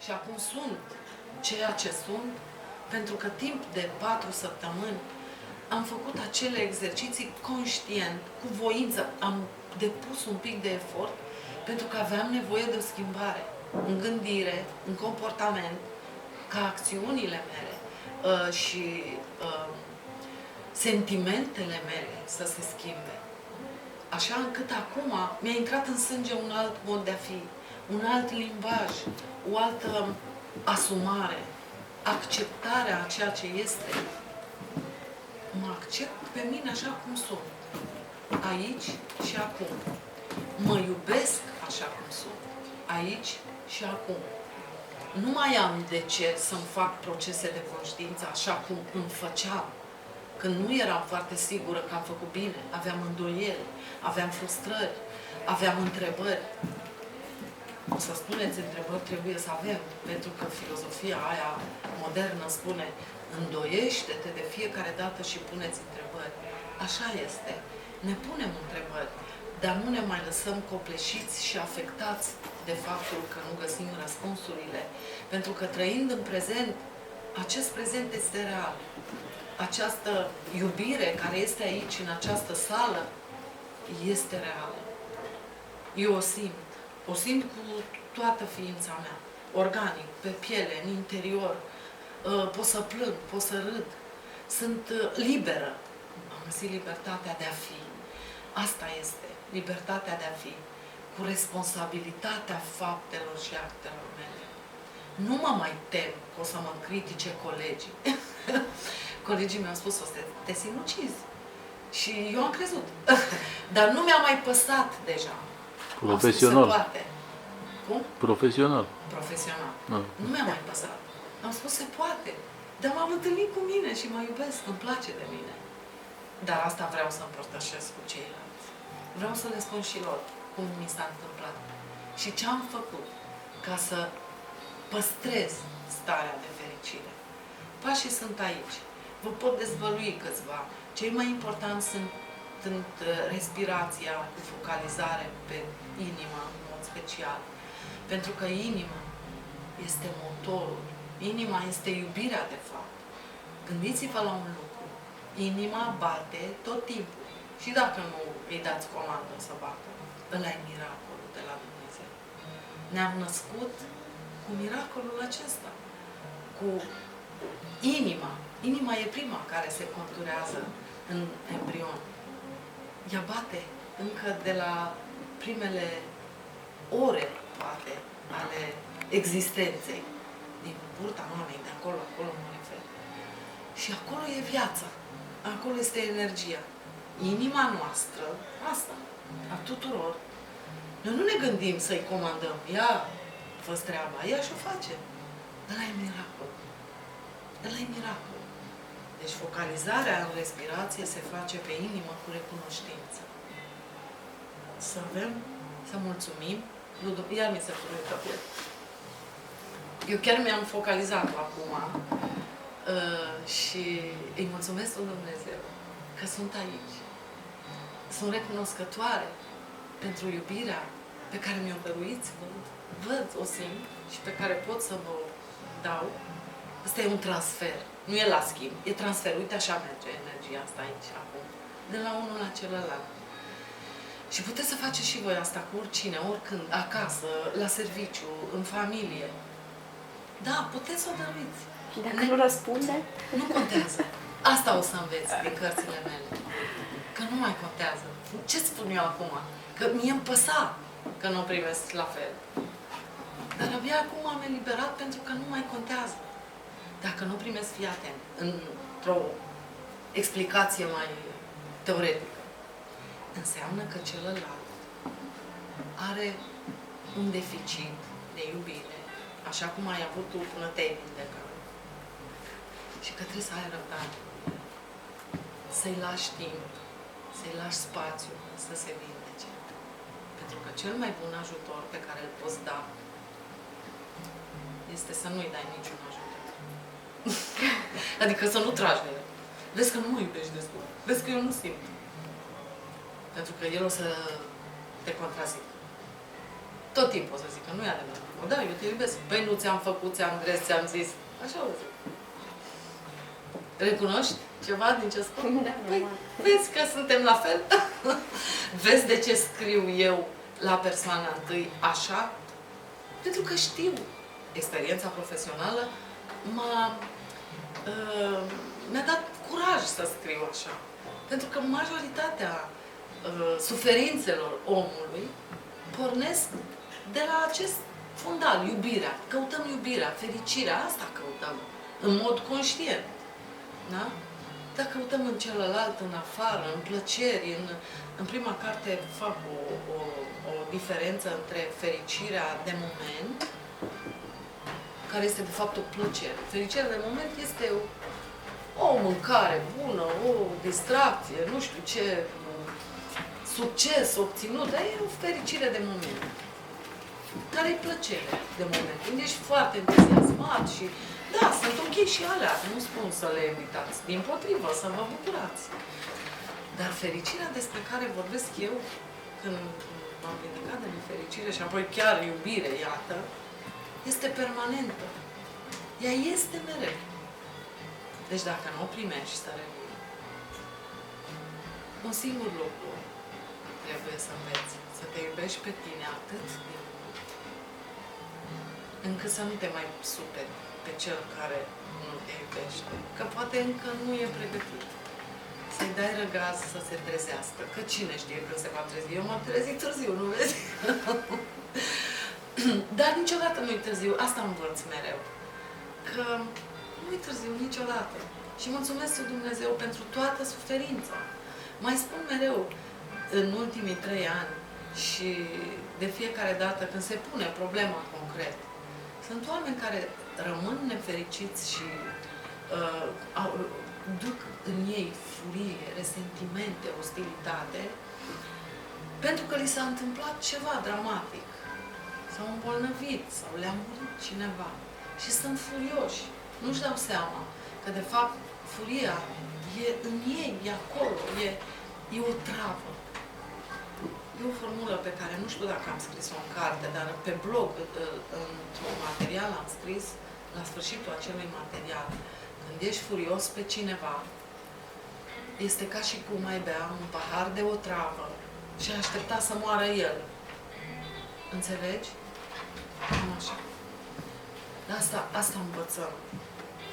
Și acum sunt ceea ce sunt, pentru că timp de 4 săptămâni am făcut acele exerciții conștient, cu voință. Am depus un pic de efort, pentru că aveam nevoie de o schimbare în gândire, în comportament, ca acțiunile mele și sentimentele mele să se schimbe. Așa încât acum mi-a intrat în sânge un alt mod de a fi, un alt limbaj, o altă asumare, acceptarea a ceea ce este. Mă accept pe mine așa cum sunt, aici și acum. Mă iubesc așa cum sunt, aici și acum. Nu mai am de ce să-mi fac procese de conștiință așa cum îmi făceam. Când nu eram foarte sigură că am făcut bine, aveam îndoieli, aveam frustrări, aveam întrebări. O să spuneți, întrebări trebuie să avem, pentru că filozofia aia modernă spune îndoiește-te de fiecare dată și puneți întrebări. Așa este. Ne punem întrebări, dar nu ne mai lăsăm copleșiți și afectați de faptul că nu găsim răspunsurile. Pentru că trăind în prezent, acest prezent este real. Această iubire care este aici, în această sală, este reală. Eu o simt. O simt cu toată ființa mea. Organic, pe piele, în interior. Pot să plâng, pot să râd. Sunt liberă. Am găsit libertatea de a fi. Asta este. Libertatea de a fi. Cu responsabilitatea faptelor și actelor mele. Nu mă mai tem că o să mă critique colegii. Colegii mi-au spus, o să te sinucizi. Și eu am crezut. Dar nu mi-a mai păsat deja. Profesional. Se poate. Cum? Profesional. Profesional. Da. Nu mi-a mai păsat. Am spus, se poate. Dar m-am întâlnit cu mine și mă iubesc, îmi place de mine. Dar asta vreau să împărtășesc cu ceilalți. Vreau să le spun și lor cum mi s-a întâmplat. Și ce am făcut ca să păstrez starea de fericire. Pașii sunt aici. Vă pot dezvălui câțiva. Cei mai importanți sunt respirația cu focalizare pe inima, în mod special. Pentru că inima este motorul. Inima este iubirea, de fapt. Gândiți-vă la un lucru. Inima bate tot timpul. Și dacă nu îi dați comandă să bată, ăla e miracolul de la Dumnezeu. Ne-am născut cu miracolul acesta. Cu inima. Inima e prima care se conturează în embrion. Ea bate încă de la primele ore, poate, ale existenței. Din burta mamei, de acolo mă refer. Și acolo e viața. Acolo este energia. Inima noastră, asta, a tuturor, noi nu ne gândim să-i comandăm. Ia, fă-ți treaba, ea și-o face. Ăla e miracol. Ăla e miracol. Deci focalizarea în respirație se face pe inimă cu recunoștință. Să avem, să mulțumim. Iar mi se pune capul. Eu chiar mi-am focalizat acum și îi mulțumesc lui Dumnezeu că sunt aici. Sunt recunoscătoare pentru iubirea pe care mi-o dăruiți, văd, o simt și pe care pot să vă dau. Asta e un transfer. Nu e la schimb, e transfer. Uite, așa merge energia asta aici, acum. De la unul la celălalt. Și puteți să faceți și voi asta cu oricine, oricând, acasă, la serviciu, în familie. Da, puteți să o dăruiți. Și dacă nu răspunde? Nu contează. Asta o să înveți din cărțile mele. Că nu mai contează. Ce spun eu acum? Că mie-mi păsa că nu o primesc la fel. Dar abia acum am eliberat pentru că nu mai contează. Dacă nu primesc, fii atent, într-o explicație mai teoretică, înseamnă că celălalt are un deficit de iubire, așa cum ai avut tu până te-ai vindecat. Și că trebuie să ai răbdare. Să-i lași timp, să-i lași spațiu să se vindece. Pentru că cel mai bun ajutor pe care îl poți da este să nu-i dai niciun ajutor. Adică să nu tragi de el. Vezi că nu mă iubești destul. Vezi că eu nu simt. Pentru că el o să te contrazică. tot timpul o să zic că nu e adevărat. Da, eu te iubesc. Păi nu ți-am făcut, ți-am gres, ți-am zis. Așa o zic. Recunoști ceva din ce spun? Da, Păi, vezi că suntem la fel? Vezi de ce scriu eu la persoana întâi așa? Pentru că știu. Experiența profesională mi-a dat curaj să scriu așa. Pentru că majoritatea suferințelor omului pornesc de la acest fundal, iubirea. Căutăm iubirea, fericirea, asta căutăm, în mod conștient. Da? Dar căutăm în celălalt, în afară, în plăceri. În prima carte fac o diferență între fericirea de moment, care este de fapt o plăcere. Fericirea de moment este o mâncare bună, o distracție, nu știu ce, succes obținut, dar e o fericire de moment. Care e plăcere de moment. Când ești foarte entuziasmat și da, sunt ok și alea, nu spun să le evitați, dimpotrivă, să vă bucurați. Dar fericirea despre care vorbesc eu, când m-am vindecat de nefericire și apoi chiar iubire, iată, este permanentă. Ea este mereu. Deci dacă nu o primești să revii, un singur lucru trebuie să înveți. Să te iubești pe tine atât de mult, încât să nu te mai superi pe cel care nu te iubește. Că poate încă nu e pregătit. Să-i dai răgaz să se trezească. Că cine știe când se va trezi? Eu m-am trezit târziu, nu vezi? Dar niciodată nu-i târziu. Asta învăț mereu. Că nu-i târziu niciodată. Și mulțumesc lui Dumnezeu pentru toată suferința. Mai spun mereu, în ultimii 3 ani și de fiecare dată când se pune problema concret, sunt oameni care rămân nefericiți și duc în ei furie, resentimente, ostilitate, pentru că li s-a întâmplat ceva dramatic. S-au îmbolnăvit sau le-a murit cineva. Și sunt furioși. Nu-și dau seama că, de fapt, furia e în ei, e acolo, e o travă. E o formulă pe care nu știu dacă am scris-o în carte, dar pe blog, într-un material am scris, la sfârșitul acelui material, când ești furios pe cineva, este ca și cum ai bea un pahar de o travă și ai aștepta să moară el. Înțelegi? Cam așa. Asta învățăm.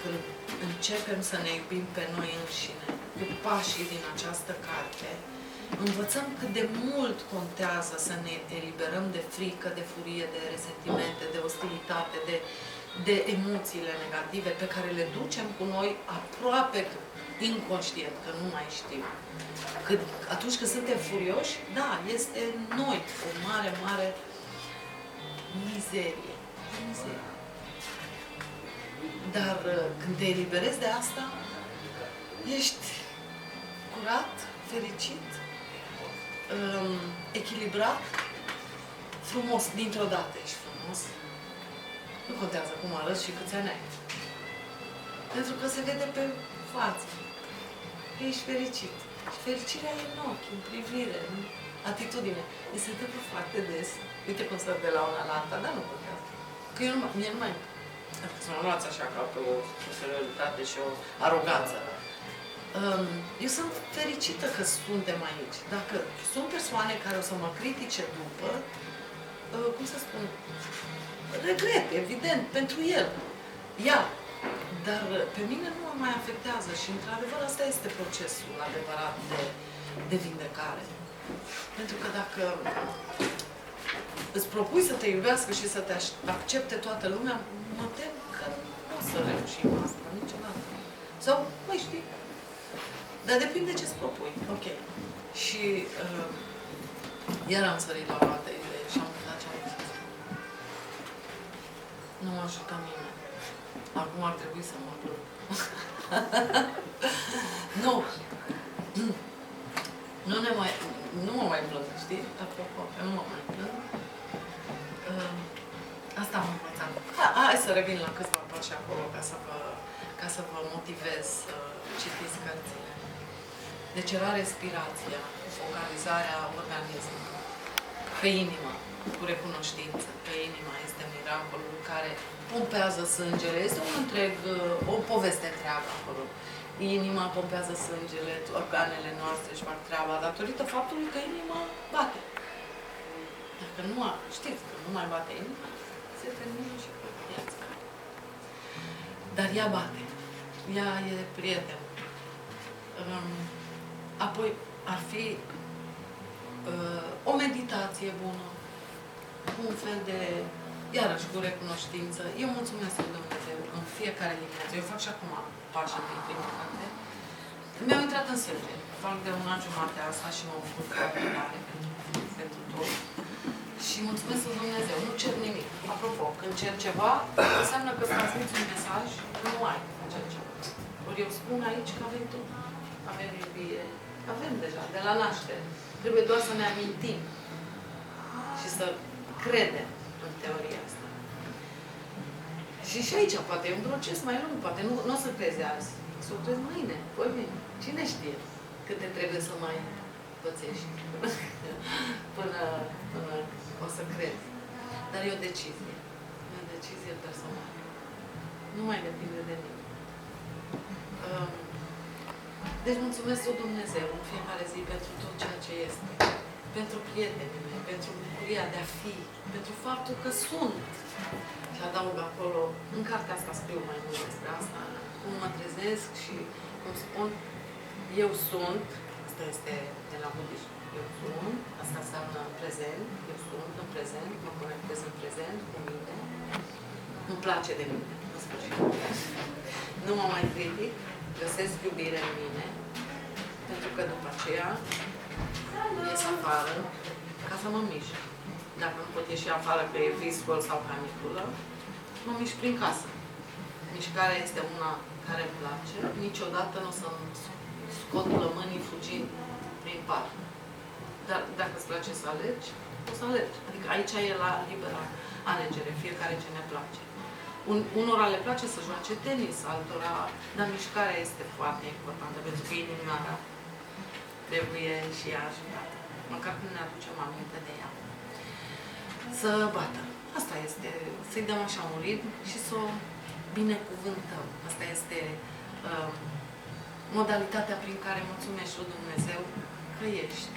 Când începem să ne iubim pe noi înșine, cu pașii din această carte, învățăm cât de mult contează să ne eliberăm de frică, de furie, de resentimente, de ostilitate, de emoțiile negative pe care le ducem cu noi aproape inconștient, că nu mai știm. Atunci când suntem furioși, da, este în noi o mare, mare mizerie. Dar când te eliberezi de asta, ești curat, fericit, echilibrat, frumos. Dintr-o dată ești frumos. Nu contează cum arăți și câți ani ai. Pentru că se vede pe față. Ești fericit. Și fericirea e în ochi, în privire, în atitudine. Mi se întâmplă foarte des. Uite cum stăm de la una la alta, dar nu contează. Că mie nu mai... Să mă luați așa ca pe o superioritate și o aroganță. Eu sunt fericită că suntem aici. Dacă sunt persoane care o să mă critice după, cum să spun, regret, evident, pentru el. Ea. Dar pe mine nu mă mai afectează și, într-adevăr, asta este procesul adevărat de vindecare. Pentru că dacă îți propui să te iubească și să te accepte toată lumea, mă tem că nu o să reușim asta niciodată. Sau, mai știi, dar depinde ce-ți propui. Ok. Și iar am sărit la o altă idee și am uitat ce am zis. Nu mă ajută nimeni. Acum ar trebui să mă plâng. Nu. Nu mă mai plâng, știi? Apropo, nu mă mai plâng. Asta am învățat. Hai să revin la câțiva pași acolo ca să vă motivez să citiți cărțile. Deci era respirația, focalizarea organismului. pe inimă, cu recunoștință, că inima este miracolul care pompează sângele. Este un întreg, o poveste întreagă acolo. Inima pompează sângele, organele noastre își fac treaba datorită faptului că inima bate. Dacă nu, știți că nu mai bate inima, se termină și cu viața. Dar ea bate. Ea e prieten. Apoi ar fi o meditație bună, un fel de, iarăși cu recunoștință. Eu mulțumesc lui Dumnezeu în fiecare dimineață. Eu fac și acum pașa din prima carte. Mi-au intrat în sânge. Fac de un an jumate asta și mă bucur foarte tare pentru tot. Și mulțumesc lui Dumnezeu. Nu cer nimic. Apropo, când cer ceva, înseamnă că transmiți un mesaj, nu ai acel ceva. Ori eu spun aici că avem tot. Avem iubire. Avem deja, de la naștere. Trebuie doar să ne amintim și să credem în teoria asta. Și aici poate e un proces mai lung, poate nu o să crezi azi, o să o crezi mâine, poi mâine. Cine știe câte trebuie să mai pățești până o să crezi. Dar e o decizie. E o decizie personală. Nu mai depinde de nimeni. Deci mulțumesc lui Dumnezeu în fiecare zi pentru tot ceea ce este. Pentru prietenii mei, pentru bucuria de a fi, pentru faptul că sunt. Și adaug acolo, în cartea asta scriu mai mult despre asta, cum mă trezesc și cum spun, eu sunt, asta este de la budism, eu sunt, asta înseamnă prezent, eu sunt în prezent, mă conectez în prezent cu mine, îmi place de mine, în sfârșit. Nu mă mai critic, găsesc iubire în mine, pentru că după aceea ies afară ca să mă mișc. Dacă nu pot ieși afară că e viscol sau caniculă, mă mișc prin casă. Mișcarea este una care îmi place. Niciodată nu o să-mi scot plămânii fugind prin parc. Dar dacă îți place să alergi, o să alergi. Adică aici e la libera alegere, fiecare ce ne place. Unora le place să joace tenis, altora, dar mișcarea este foarte importantă, pentru că inima trebuie și ea ajutată. Măcar când ne aducem aminte de ea. Să bată. Asta este, să-i dăm așa un ritm și să o binecuvântăm. Asta este modalitatea prin care mulțumești lui Dumnezeu că ești.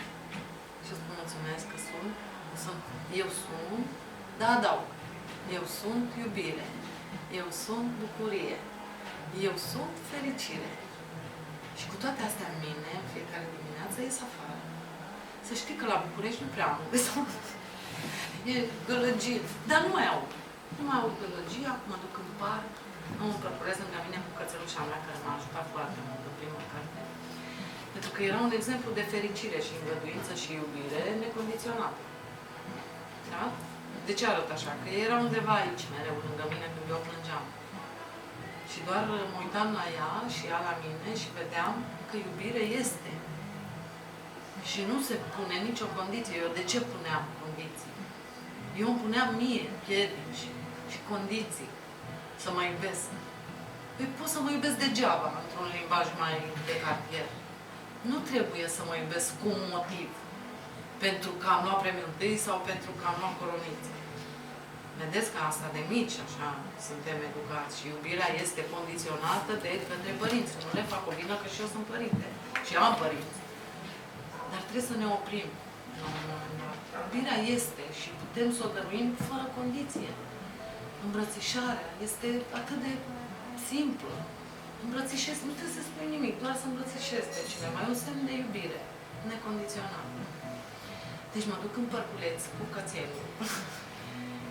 Și îți spun mulțumesc că sunt, eu sunt, da, adaug. Eu sunt iubire. Eu sunt bucurie. Eu sunt fericire. Și cu toate astea în mine, în fiecare dimineață, ies afară. Să știi că la București nu prea am. E gălăgie. Dar nu mai aud. Nu mai aud gălăgia, mă duc în parc, am un procurez lângă mine cu cățelușa mea, care m-a ajutat foarte mult în prima carte. Pentru că era un exemplu de fericire și îngăduință și iubire necondiționată. Da? De ce arăt așa? Că era undeva aici, mereu, lângă mine, când eu plângeam. Și doar mă uitam la ea și ea la mine și vedeam că iubire este. Și nu se pune nicio condiție. Eu de ce puneam condiții? Eu îmi puneam mie piedici și condiții să mă iubesc. Păi pot să mă iubesc degeaba, într-un limbaj mai de cartier. Nu trebuie să mă iubesc cu un motiv. Pentru că am luat premiul întâi sau pentru că am luat coroniță. Vedeți că asta de mici, așa, suntem educați și iubirea este condiționată de către părinți. Nu le fac o vină că și eu sunt părinte. Și am părinți. Dar trebuie să ne oprim. Iubirea este și putem să o dăruim fără condiție. Îmbrățișarea este atât de simplă. Îmbrățișez, nu trebuie să spui nimic, doar să îmbrățișez pe cineva. E un semn de iubire, necondiționat. Deci mă duc în părculeț cu cățelul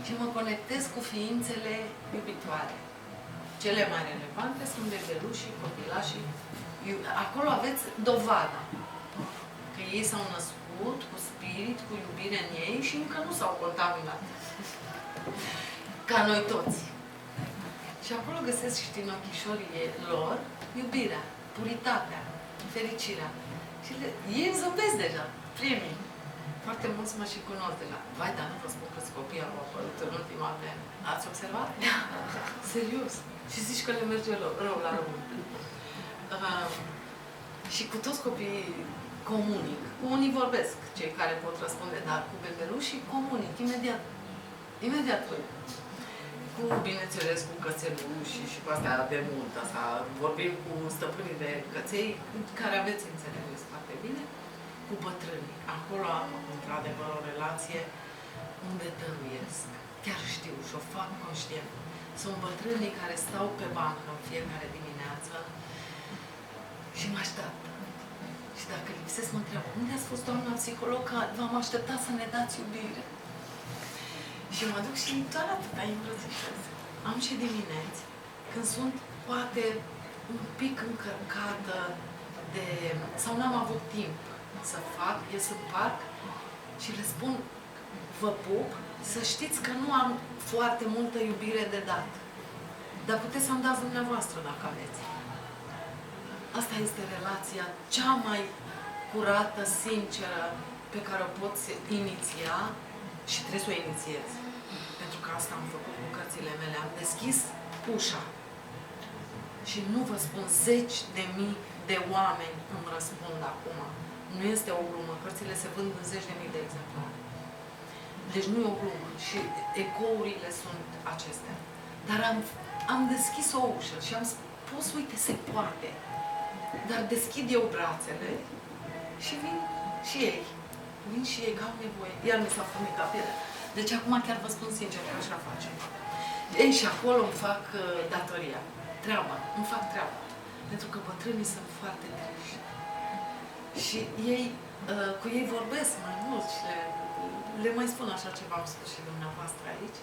și mă conectez cu ființele iubitoare. Cele mai relevante sunt bebelușii, copilașii. Acolo aveți dovada că ei s-au născut cu spirit, cu iubire în ei și încă nu s-au contaminat. Ca noi toți. Și acolo găsesc și din ochișorii lor iubirea, puritatea, fericirea. Și ei îmi zâmbesc deja, primii. Foarte mulți mă și cunosc deja. Vai, dar nu vă spun că copii au apărut în ultima vreme. Ați observat? Serios. Și zici că le merge rău la rău. Și cu toți copiii comunic. Cu unii vorbesc, cei care pot răspunde, dar cu bebelușii comunic, imediat. Imediat. Cu, bineînțeles, cu cățelușii și cu astea de mult. Asta vorbim cu stăpânii de căței, care aveți înțeles foarte bine, cu bătrânii. Acolo am, într-adevăr, o relație unde dăruiesc. Chiar știu și o fac conștient. Sunt bătrânii care stau pe bancă în fiecare dimineață și mă așteaptă. Și dacă lipsesc, mă întreabă, unde ați fost, doamna psiholog, că v-am așteptat să ne dați iubire? Și mă duc și doar atâta îmbrățișez. Am și dimineți, când sunt poate un pic încărcată de... sau n-am avut timp să fac, ies în parc și le spun, vă pup, să știți că nu am foarte multă iubire de dat. Dar puteți să-mi dați dumneavoastră dacă aveți. Asta este relația cea mai curată, sinceră, pe care o poți iniția și trebuie să o inițiezi. Pentru că asta am făcut cu cărțile mele. Am deschis ușa. Și nu vă spun, zeci de mii de oameni îmi răspund acum. Nu este o glumă. Cărțile se vând în zeci de mii de exemplare. Deci nu e o glumă. Și ecourile sunt acestea. Dar am deschis o ușă și am spus, uite, se poate. Dar deschid eu brațele și vin și ei. Vin și ei, că au nevoie. Iar mi s-a fumicat pielea. Deci acum chiar vă spun sincer că așa facem. Ei, și acolo îmi fac datoria. Treaba. Îmi fac treaba. Pentru că bătrânii sunt foarte triști. Și ei, cu ei vorbesc mai mult și le mai spun așa ceva, am spus și dumneavoastră aici.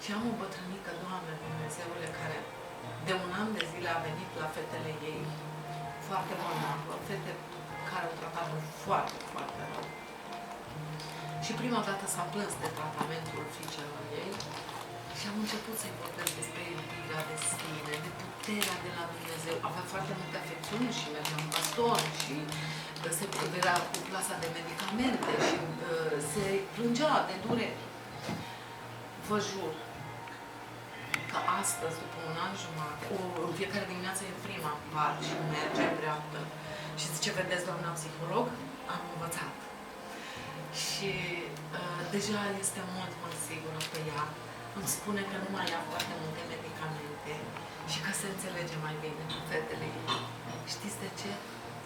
Și am o bătrânică, Doamne Dumnezeule, care de un an de zile a venit la fetele ei foarte bolnavă, fete care au tratat foarte, foarte rău. Și prima dată s-a plâns de tratamentul fiicelor ei și am început să-i vorbesc despre iubirea de sine, de puterea de la Dumnezeu. Avea foarte multe afecțiuni și mergea în baston și se era cu plasa de medicamente și se plângea de dureri. Vă jur că astăzi, după un an jumătate, în fiecare dimineață e prima parte și merge în dreaptă și zice, vedeți, doamna psiholog, am învățat. Și deja este mult mai sigură pe ea. Îmi spune că nu mai ia foarte multe medicamente și că se înțelege mai bine cu fetele ei. Știți de ce?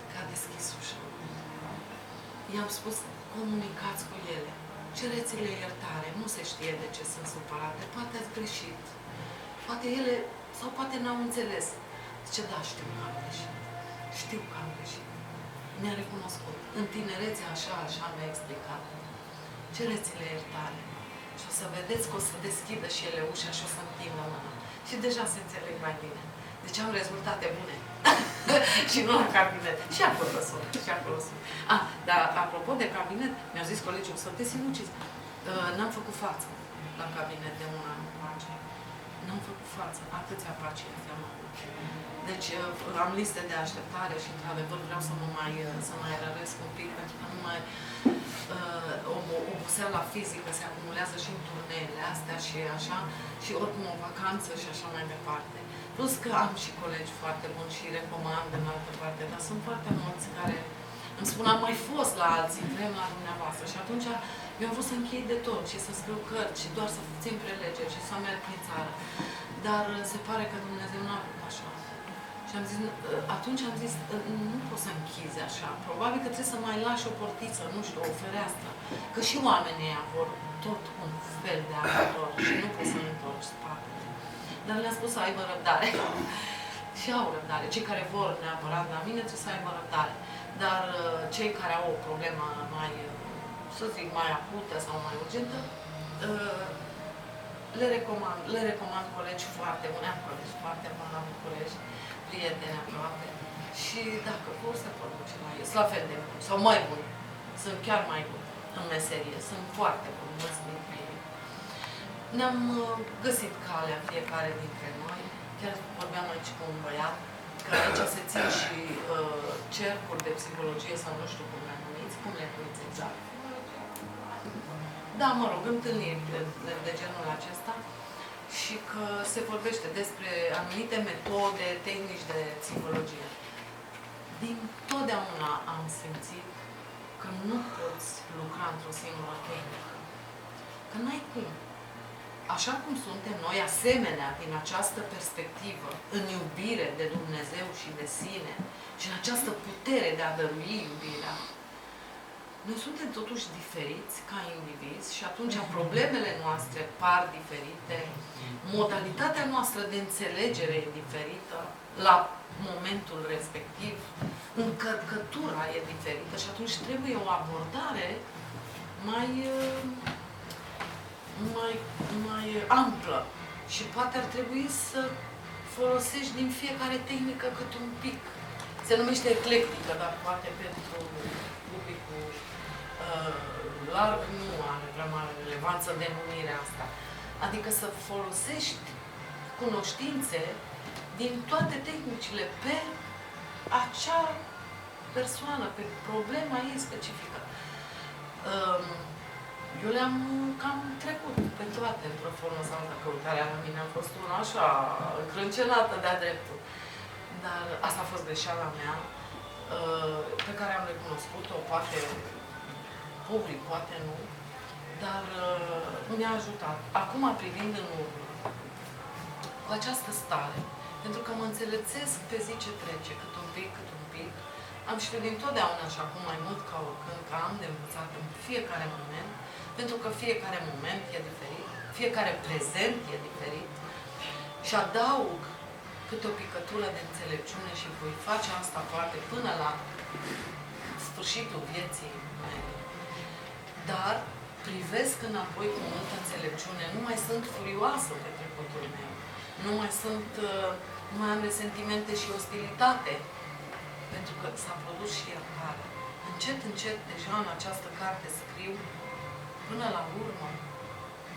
Că a deschis ușa. I-am spus, comunicați cu ele. Cereți-le iertare. Nu se știe de ce sunt supărate. Poate ați greșit. Poate ele, sau poate n-au înțeles. Zice, da, știu că am greșit. Știu că am greșit. Ne-a recunoscut. În tinerețe așa mi-a explicat. Cereți-le iertare. Și o să vedeți că o să deschidă și ele ușa și o să întindă mâna. Și deja se înțeleg mai bine. Deci am rezultate bune. Și nu la cabinet. Și acolo sunt. Și acolo sunt. Dar apropo de cabinet, mi-au zis colegii, sunteți sinuciți. N-am făcut față la cabinet de un an încoace. N-am făcut față. Atâția pacienți am avut. Deci am liste de așteptare și, într-adevăr, vreau să mai rănesc un pic, pentru că nu mai... oboseala fizică se acumulează și în turneele astea și așa, și oricum o vacanță și așa mai departe. Plus că am și colegi foarte buni și recomand în altă parte, dar sunt foarte mulți care îmi spun, am mai fost la alții, vrem la dumneavoastră. Și atunci eu am vrut să închei de tot și să scriu cărți și doar să țin prelegeri și să merg prin țară. Dar se pare că Dumnezeu nu a vrut așa. Și am zis, atunci am zis, nu poți să închizi așa. Probabil că trebuie să mai lași o portiță, nu știu, o fereastră. Că și oamenii ăia vor tot un fel de ajutor și nu poți să-mi întorci spatele. Dar le-am spus să aibă răbdare. Și au răbdare. Cei care vor neapărat la mine trebuie să aibă răbdare. Dar cei care au o problemă mai, să zic, mai acută sau mai urgentă, le recomand colegi foarte buni, am colegi foarte buni, am colegi, prieteni aproape. Și dacă vor, se pot duce la ei. Sunt la fel de buni, sau mai buni. Sunt chiar mai buni în meserie. Sunt foarte buni, mulți dintre ei. Ne-am găsit calea fiecare dintre noi. Chiar vorbeam aici cu un băiat, că aici se țin și cercuri de psihologie, sau nu știu cum le numiți. Cum le numiți exact? Da, mă rog, întâlniri de genul acesta. Și că se vorbește despre anumite metode, tehnici de psihologie. din totdeauna am simțit că nu poți lucra într-o singură tehnică. Că n-ai cum. Așa cum suntem noi, asemenea, din această perspectivă, în iubire de Dumnezeu și de sine, și în această putere de a dărui iubirea, noi suntem totuși diferiți ca indivizi și atunci problemele noastre par diferite, modalitatea noastră de înțelegere e diferită la momentul respectiv, încărcătura e diferită și atunci trebuie o abordare mai amplă. Și poate ar trebui să folosești din fiecare tehnică cât un pic. Se numește eclectică, dar poate pentru publicul larg nu are prea mare relevanță denumirea asta. Adică să folosești cunoștințe din toate tehnicile pe acea persoană, pe problema ei specifică. Eu le-am cam trecut pe toate, într-o formă sau alta. Căutarea la mine a fost una așa încrâncenată de-a dreptul. Dar asta a fost greșeala mea, pe care am recunoscut-o, poate public, poate nu, dar mi-a ajutat. Acum, privind în urmă, cu această stare, pentru că mă înțelepțesc pe zi ce trece, cât un pic, am știut dintotdeauna și acum mai mult ca oricând, că am de învățat în fiecare moment, pentru că fiecare moment e diferit, fiecare prezent e diferit și adaug câte o picătură de înțelepciune și voi face asta poate până la sfârșitul vieții mele. Dar privesc înapoi cu multă înțelepciune, nu mai sunt furioasă pe trecutul meu, nu mai am resentimente și ostilitate, pentru că s-a produs și iertare. Încet, încet, deja în această carte scriu, până la urmă,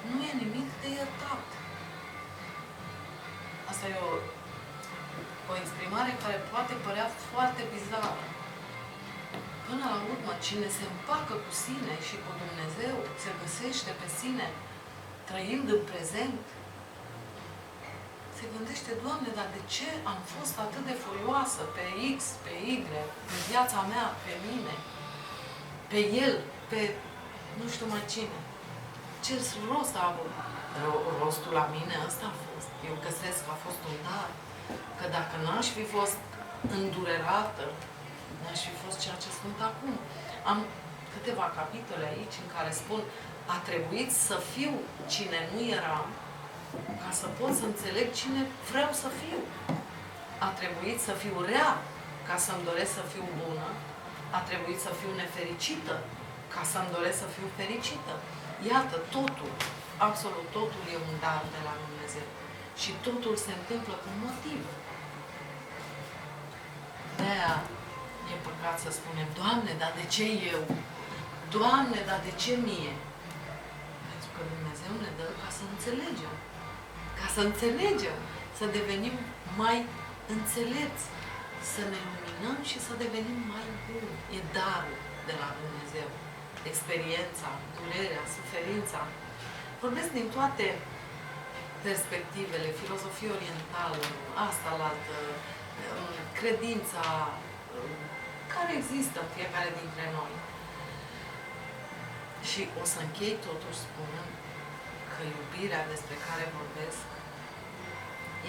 nu e nimic de iertat. Asta e o exprimare care poate părea foarte bizară. Până la urmă, cine se împacă cu sine și cu Dumnezeu, se găsește pe sine, trăind în prezent, se gândește, Doamne, dar de ce am fost atât de furioasă pe X, pe Y, în viața mea, pe mine, pe el, pe nu știu mai cine? Ce rost a avut? Rostul la mine ăsta a fost. Eu găsesc că a fost un dar. Că dacă n-aș fi fost îndurerată, n-aș fi fost ceea ce sunt acum. Am câteva capitole aici în care spun a trebuit să fiu cine nu eram ca să pot să înțeleg cine vreau să fiu. A trebuit să fiu rea ca să-mi doresc să fiu bună. A trebuit să fiu nefericită ca să-mi doresc să fiu fericită. Iată, totul, absolut totul e un dar de la Dumnezeu. Și totul se întâmplă cu motiv. De-aia e păcat să spunem, Doamne, dar de ce eu? Doamne, dar de ce mie? Pentru că Dumnezeu ne dă ca să înțelegem. Ca să înțelegem, să devenim mai înțelepți, să ne luminăm și să devenim mai buni. E darul de la Dumnezeu. Experiența, durerea, suferința. Vorbesc din toate perspectivele, filozofie orientală, asta la altă, credința care există în fiecare dintre noi. Și o să închei totuși spunând că iubirea despre care vorbesc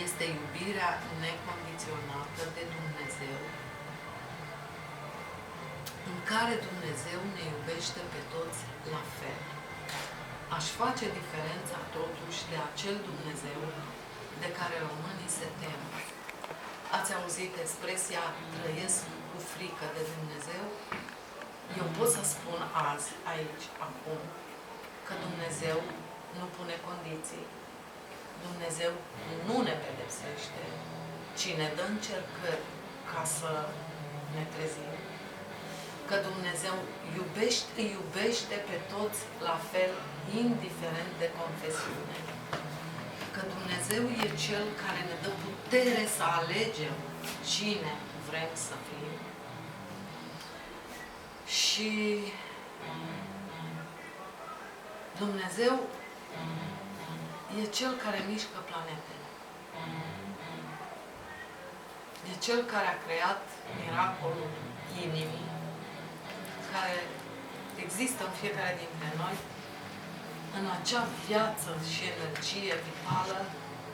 este iubirea necondiționată de Dumnezeu, în care Dumnezeu ne iubește pe toți la fel. Aș face diferența totuși de acel Dumnezeu de care românii se tem. Ați auzit expresia trăiesc cu frică de Dumnezeu? Eu pot să spun azi, aici, acum, că Dumnezeu nu pune condiții. Dumnezeu nu ne pedepsește, ci ne dă încercări ca să ne trezim. Că Dumnezeu îi iubește pe toți la fel, indiferent de confesiune. Că Dumnezeu e Cel care ne dă putere să alegem cine vrem să fim. Și Dumnezeu e Cel care mișcă planetele. de Cel care a creat miracolul inimii, care există în fiecare dintre noi, în acea viață și energie vitală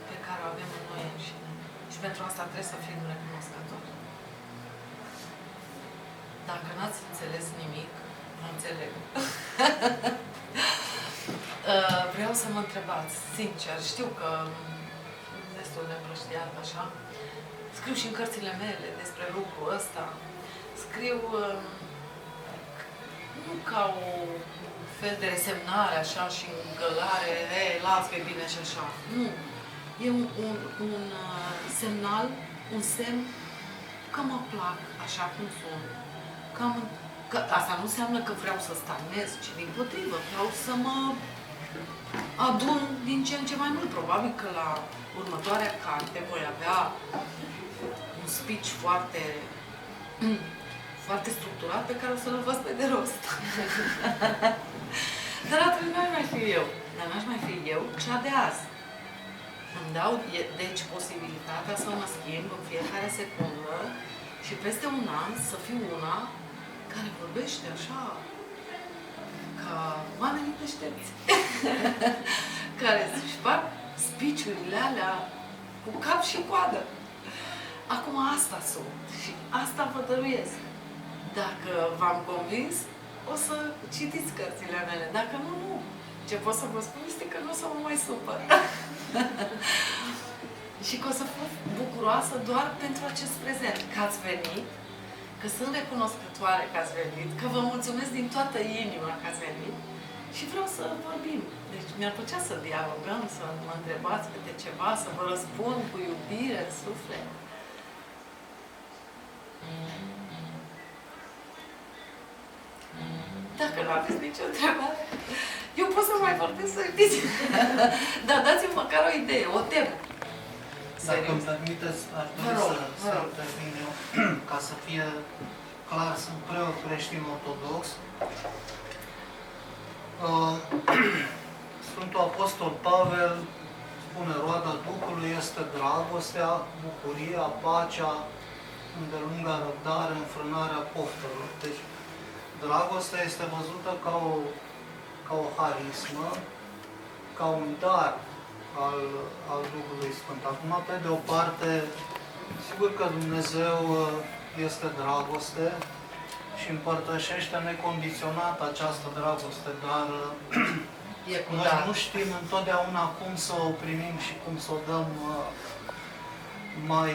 pe care o avem în noi înșine. Și pentru asta trebuie să fim recunoscători. Dacă n-ați înțeles nimic, nu înțeleg. Vreau să mă întrebați, sincer, știu că destul de împrăștiat așa, scriu și în cărțile mele despre lucrul ăsta, scriu nu ca o fel de resemnare așa și îngălare, las că e bine și așa, nu. E un semnal, un semn că mă plac așa cum sunt. Că asta nu înseamnă că vreau să stagnez, ci dimpotrivă, vreau să mă adun din ce în ce mai mult. Probabil că la următoarea carte voi avea un speech foarte, foarte structurat pe care o să-l învăț pe de rost. Dar atunci n-aș mai fi eu. Dar n-aș mai fi eu cea de azi. Îmi dau, deci, posibilitatea să mă schimb în fiecare secundă și peste un an să fiu una care vorbește așa, ca oamenii deștepți, care își fac speech-urile alea cu cap și coadă. Acum asta sunt și asta vă dăruiesc. Dacă v-am convins, o să citiți cărțile mele. Dacă nu, nu. Ce pot să vă spun este că nu o să mă mai supăr. Și că o să fiu bucuroasă doar pentru acest prezent, că ați venit, că sunt recunoscătoare că ați venit, că vă mulțumesc din toată inima că ați venit și vreau să vorbim. Deci mi-ar plăcea să dialogăm, să mă întrebați câte ceva, să vă răspund cu iubire în suflet. Dacă nu aveți nicio întrebare, eu pot să mai vorbesc, să știți. Dar dați-mi măcar o idee, o temă. Dacă îmi permiteți, aș dori să intervin eu, ca să fie clar, sunt preot creștin ortodox. Sfântul Apostol Pavel spune, roada Duhului este dragostea, bucuria, pacea, îndelunga răbdare, înfrânarea poftelor. Deci, dragostea este văzută ca o harismă, ca un dar al Duhului Sfânt. Acum, pe de o parte, sigur că Dumnezeu este dragoste și împărtășește necondiționat această dragoste, dar noi nu știm întotdeauna cum să o primim și cum să o dăm mai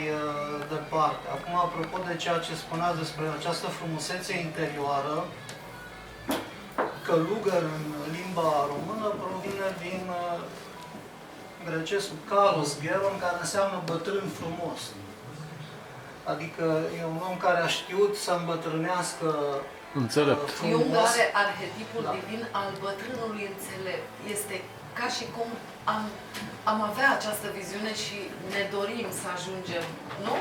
departe. Acum, apropo de ceea ce spuneați despre această frumusețe interioară, călugăr în limba română provine din grecescul kalos geron, care înseamnă bătrân frumos. Adică e un om care a știut să îmbătrânească frumos. Jung are arhetipul divin al bătrânului înțelept. Este ca și cum am avea această viziune și ne dorim să ajungem, nu?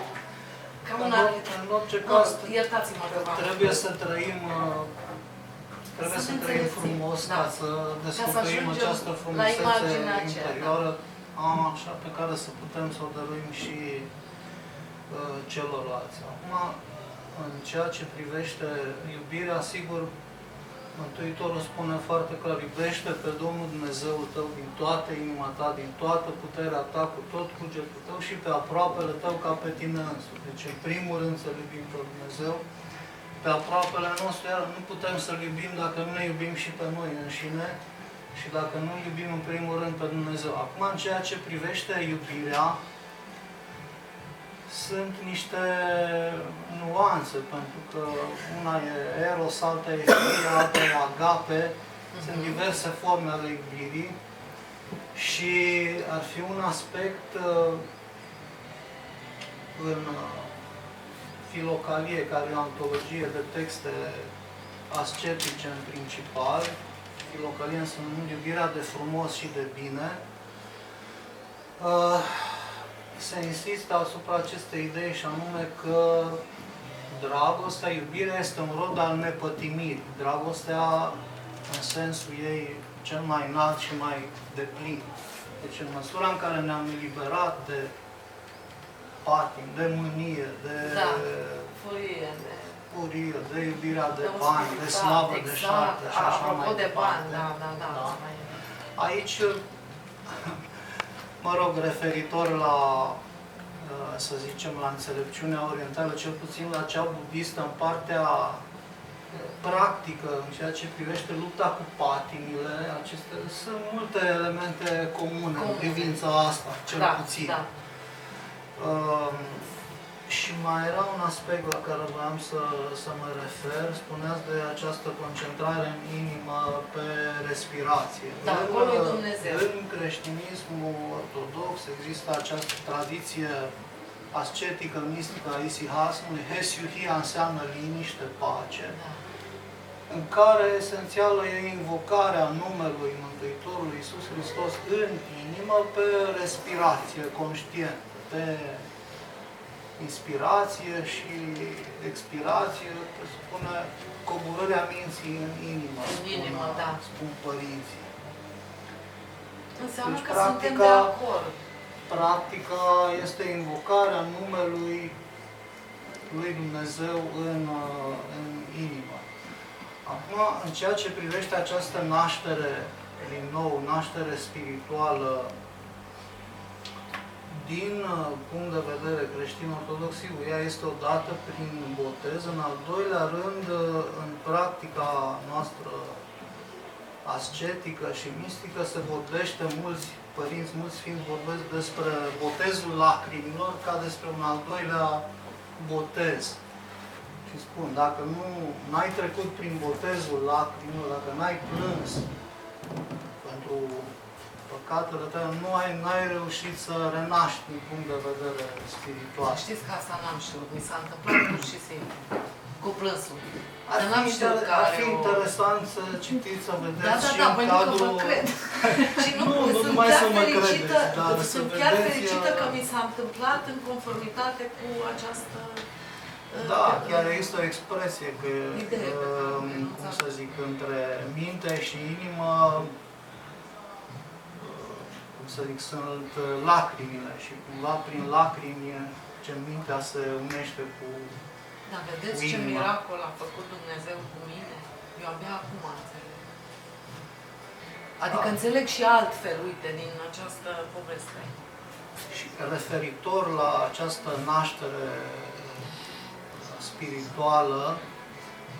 Ca un arhetip. În orice caz, iertați-mă că trebuie să trăim frumos, da, ca să descoperim această frumusețe interioară, așa, pe care să putem să o dăruim și celorlalți. Acum, în ceea ce privește iubirea, sigur, Mântuitorul spune foarte clar, iubește pe Domnul Dumnezeul tău din toată inima ta, din toată puterea ta, cu tot cugetul tău și pe aproapele tău ca pe tine însuți. Deci, în primul rând, să iubim pe Dumnezeu, pe aproapele nostru, iar nu putem să-L iubim dacă nu ne iubim și pe noi înșine și dacă nu iubim în primul rând pe Dumnezeu. Acum, în ceea ce privește iubirea, sunt niște nuanțe, pentru că una e eros, alta e filia, alta e agape, sunt diverse forme ale iubirii și ar fi un aspect în Filocalie, care e o antologie de texte ascetice în principal. Filocalie înseamnă iubirea de frumos și de bine. Se insistă asupra acestei idei și anume că dragostea, iubirea este un rod al nepătimirii. Dragostea în sensul ei cel mai înalt și mai deplin. Deci în măsura în care ne-am eliberat de patim, de mânie, de Da. Furie, de... furie, de iubirea de un bani, de spirital, slavă, de exact. șartă și așa Apropo mai de bani, departe. da. Aici, mă rog, referitor la, să zicem, la înțelepciunea orientală, cel puțin la cea budistă, în partea practică, în ceea ce privește lupta cu patimile, acestea sunt multe elemente comune în privința asta, cel puțin. Da. Și mai era un aspect la care voiam să mă refer, spuneați de această concentrare în inimă pe respirație. Da, acolo e Dumnezeu. În creștinismul ortodox există această tradiție ascetică, mistică a isihasmului, Hesyuhia înseamnă liniște, pace, în care esențială e invocarea numelui Mântuitorului Iisus Hristos în inimă pe respirație conștientă, pe inspirație și expirație, presupune coborârea minții în inimă, spun părinții. Înseamnă deci, că suntem de acord. Practica este invocarea numelui lui Dumnezeu în inimă. Acum, în ceea ce privește această naștere, din nou, naștere spirituală, din punct de vedere creștin-ortodox, ea este odată prin botez, în al doilea rând, în practica noastră ascetică și mistică se vorbește, mulți părinți, mulți sfinți vorbesc despre botezul lacrimilor ca despre un al doilea botez. Și spun, dacă nu ai trecut prin botezul lacrimilor, dacă n-ai plâns pentru păcatele tale, nu ai reușit să renaști din punct de vedere spiritual. Știți că asta n-am știut, mi s-a întâmplat pur și simplu, cu plânsul. Ar fi interesant să citiți, să vedeți și în cadrul... Da, vă cred. Și nu numai să mă credeți, dar să sunt chiar vedeți... fericită că mi s-a întâmplat în conformitate cu această... Da, chiar există o expresie că, cum să zic, între minte și inimă, cum să zic, sunt lacrimile și cumva prin lacrimi ce mintea se unește cu Da, vedeți ce miracol a făcut Dumnezeu cu mine? Eu abia acum înțeleg. Adică înțeleg și altfel, uite, din această poveste. Și referitor la această naștere spirituală,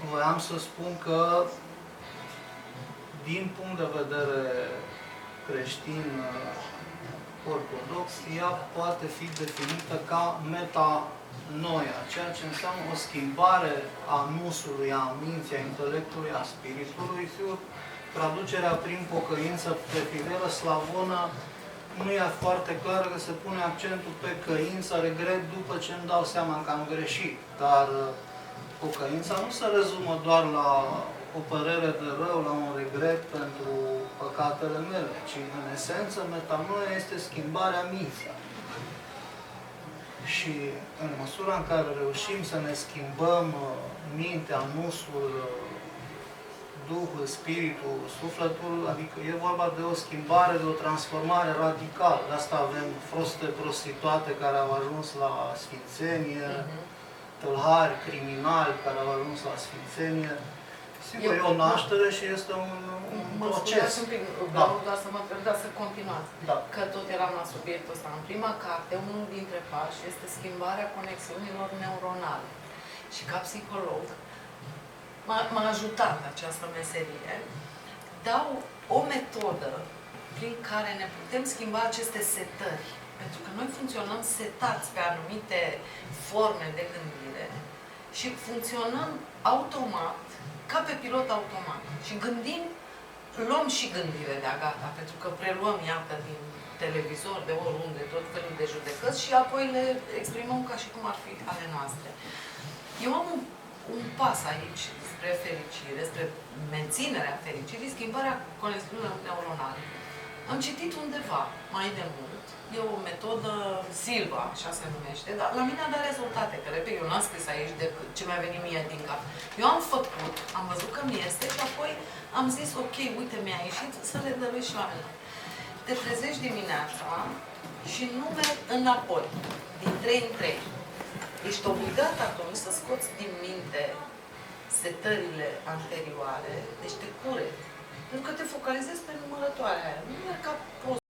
voiam să spun că, din punct de vedere creștin ortodox, ea poate fi definită ca metanoia, ceea ce înseamnă o schimbare a nusului, a minții, a intelectului, a spiritului. Sigur, traducerea prin pocăință pe filiera slavonă nu e foarte clară, că se pune accentul pe căință, regret, după ce îmi dau seama că am greșit. Dar pocăința nu se rezumă doar la o părere de rău, la un regret pentru păcatele mele, ci în esență metanoia este schimbarea minții. Și în măsura în care reușim să ne schimbăm mintea, nusul, Duhul, Spiritul, Sufletul, adică e vorba de o schimbare, de o transformare radicală. De asta avem foste prostituate care au ajuns la sfințenie, tâlhari, criminali care au ajuns la sfințenie. Sigur, e o naștere și este un proces. Un pic, vreau doar să mă dar să continuați. Da. Că tot eram la subiectul ăsta. În prima carte, unul dintre pași este schimbarea conexiunilor neuronale. Și ca psiholog, m-a ajutat această meserie. Dau o metodă prin care ne putem schimba aceste setări. Pentru că noi funcționăm setați pe anumite forme de gândire și funcționăm automat, ca pe pilot automat. Și gândim, luăm și gândire de-a gata, pentru că preluăm, iată, din televizor, de oriunde, tot felul de judecăți și apoi le exprimăm ca și cum ar fi ale noastre. Eu am un pas aici spre fericire, spre menținerea fericirii, schimbarea conexiunilor neuronale. Am citit undeva, mai de mult, e o metodă Silva, așa se numește, dar la mine a dat rezultate, că repede, eu n-am scris aici de ce mi-a venit mie din cap. Eu am făcut, am văzut că mi este și apoi am zis, ok, uite, mi-a ieșit, să le dăruiesc și la mine. te trezești dimineața și nu mergi înapoi, din 3 în 3. Ești obligat atunci să scoți din minte setările anterioare, deci te cure. Pentru că te focalizezi pe numărătoarea aia. Nu e ca prost.